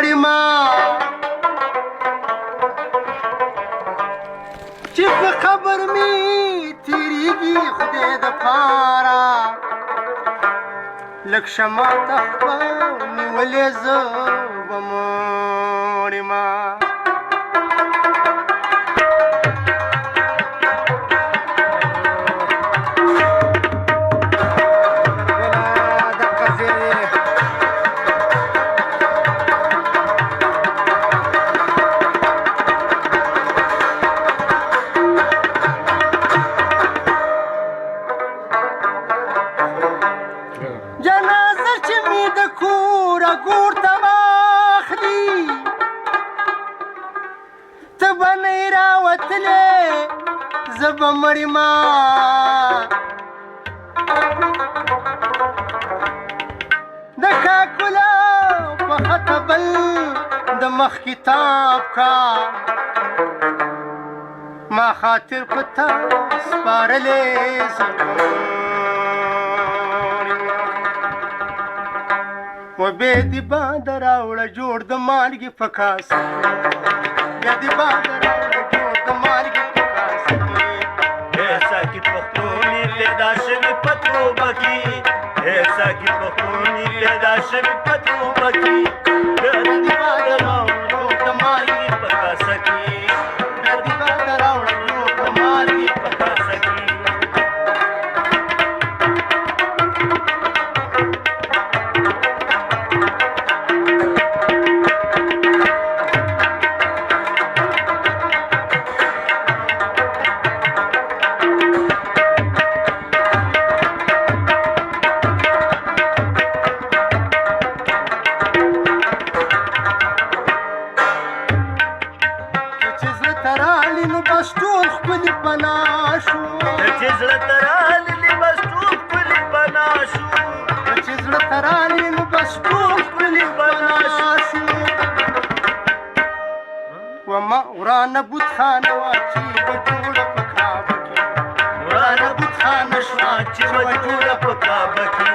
ما چې په قبر مې تېرېږي خدای د پاره لږ شمع ته خپل نیولې زه به مړ یمه جنازه چې مې د کوره ګور ته واخلي ته به نه یې راوتلې زه به مړ یمه د کاکله په خطه بل د مخ کتاب کا ما خاطر په تا سپارلې زه و بیا دې باده راوړه جوړ د مالګې په کاسه بیا دې باده راوړه جوړ د مالګې په کاسه ساکت پښتوني پیدا شوي په توبه کې ساکت پښتوني پیدا شوي په توبه کې بیا دې باده راوړه جوړ د مالګې په کاسه کې بیا دې باده راوړه جوړ د مالګې په کاسه کې بس ټول ښکلي پناه شو چې زړه ته راللې بس ټول ښکلي پناه شو چې زړه ته رالې نو بس ټول ښکلي پناه شو وما ورانه بتخانه وه چې به جوړه په کعبه کې ورانه بتخانه شوه چې به جوړه په کعبه کې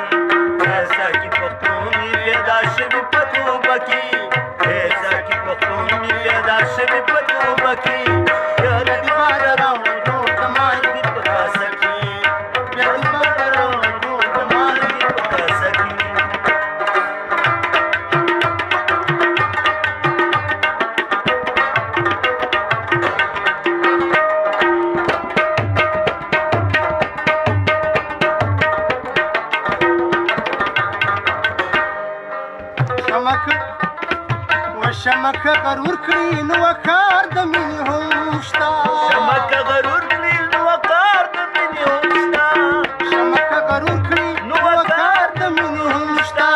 ساکت پښتوني پیدا شوي په توبه کې ساکت پښتوني پیدا شوي په توبه کې شمکه غرور کړي نو کار د مینې هم شته شمکه غرور کړي نو کار د مینې هم شته شمکه غرور کړي نو کار د مینې هم شته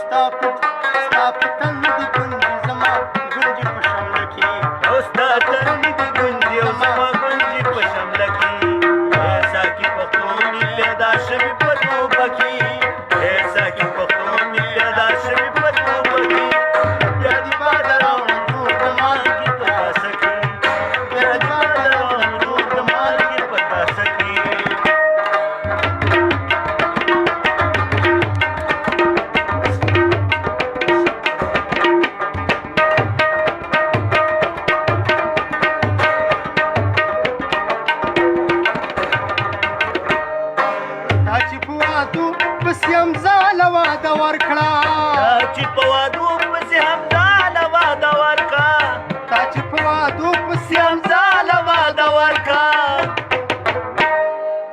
ستا په تندي ګونځې زما ګونځې په شمله کې او ستا تندي ګونځې او زما ګونځې په شمله کې ساکت پښتوني پیدا شوي په توبه کې ساکت پښتوني پیدا شوي په پسې همزاله واده ورکړه تا چې په وادو پسې همزاله واده ورکړه تا چې په وادو پسې همزاله واده ورکړه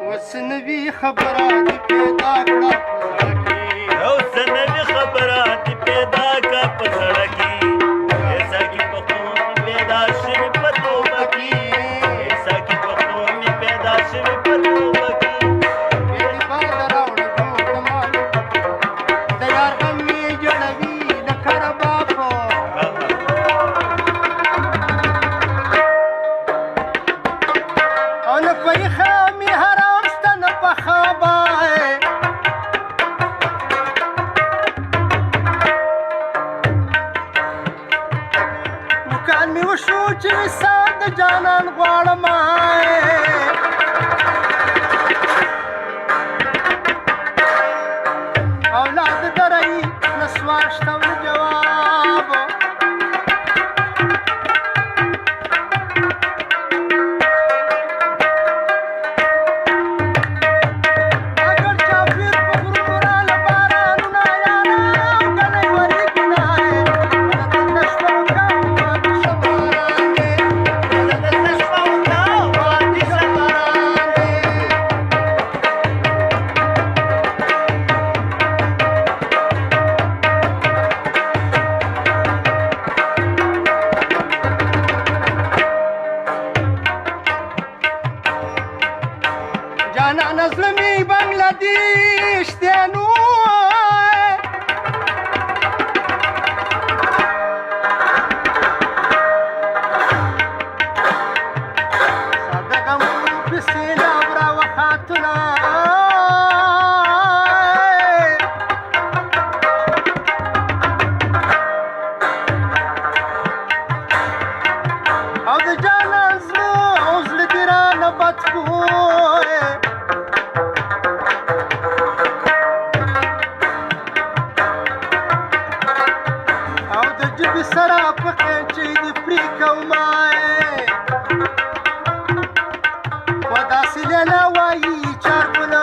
اوس نوي خبره دې پیدا کړه اوس نوي خبره دې پیدا کړه په زړه کې ساکت پښتوني پیدا شوي په توبه کې ساکت پښتوني پیدا شوي په توبه کې چې وسات د جانان غواړم اولاد درای نسوار شته بسرا پخې چې دې پرې کومه و داسې لیلا وایي چارګونه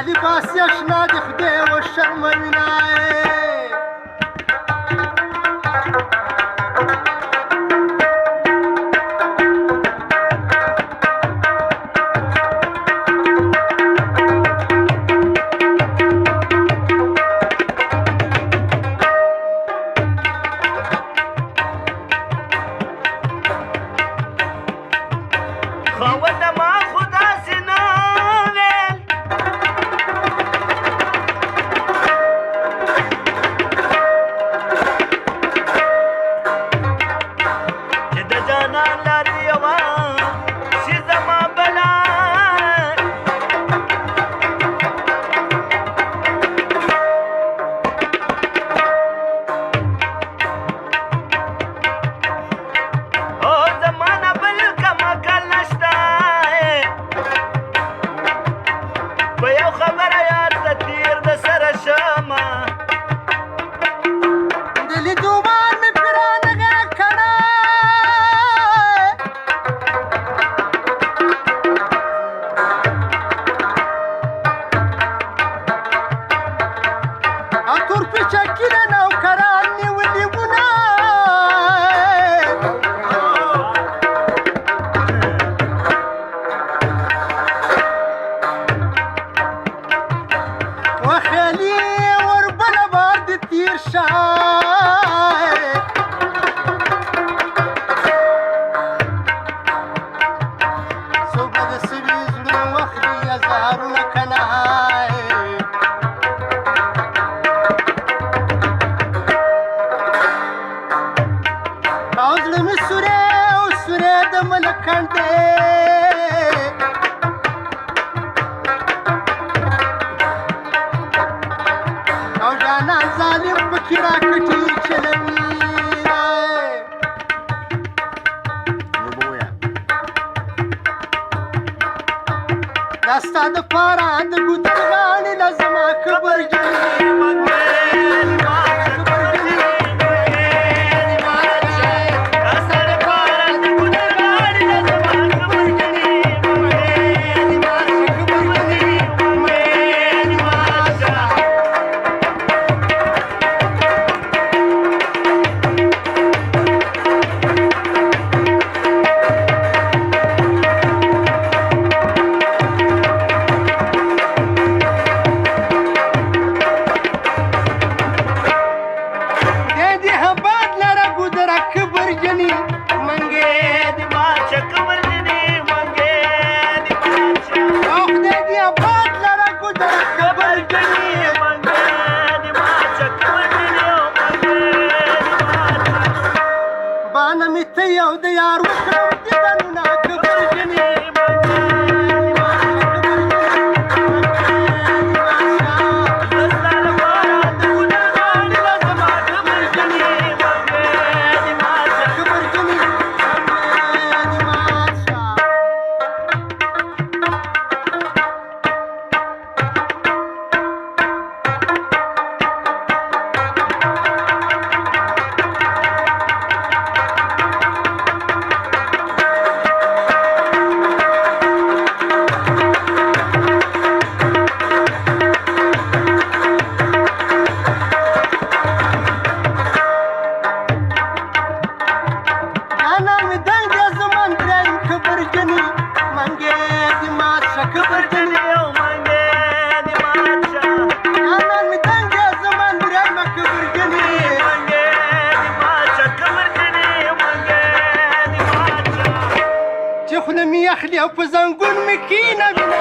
لباس يشنا دخدي والشرم مناي داستا د پاره د ګوتګانې لازمه خبر د یار وکړم دیدنونه کبرجنې یخلی او په زنګون مې کینوینه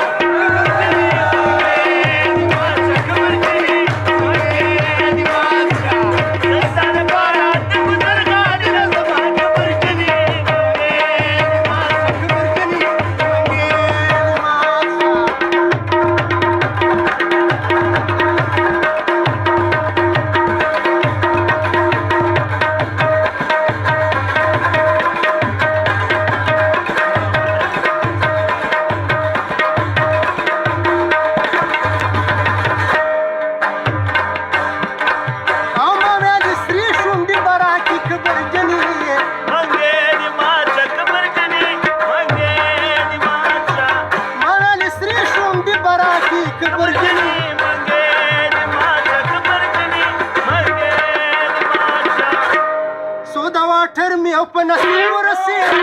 واټر مې او په نصیب ورسېد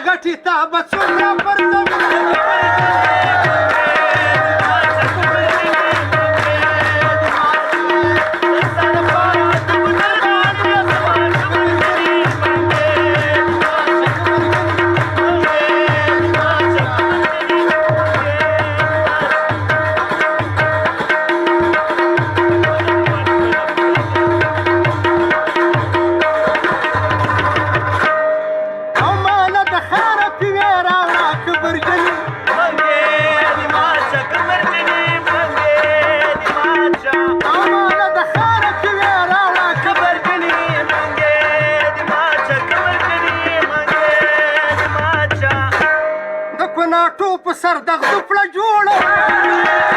غټي تا به څومره پر ناټو په سر دغه دوپړه جوړه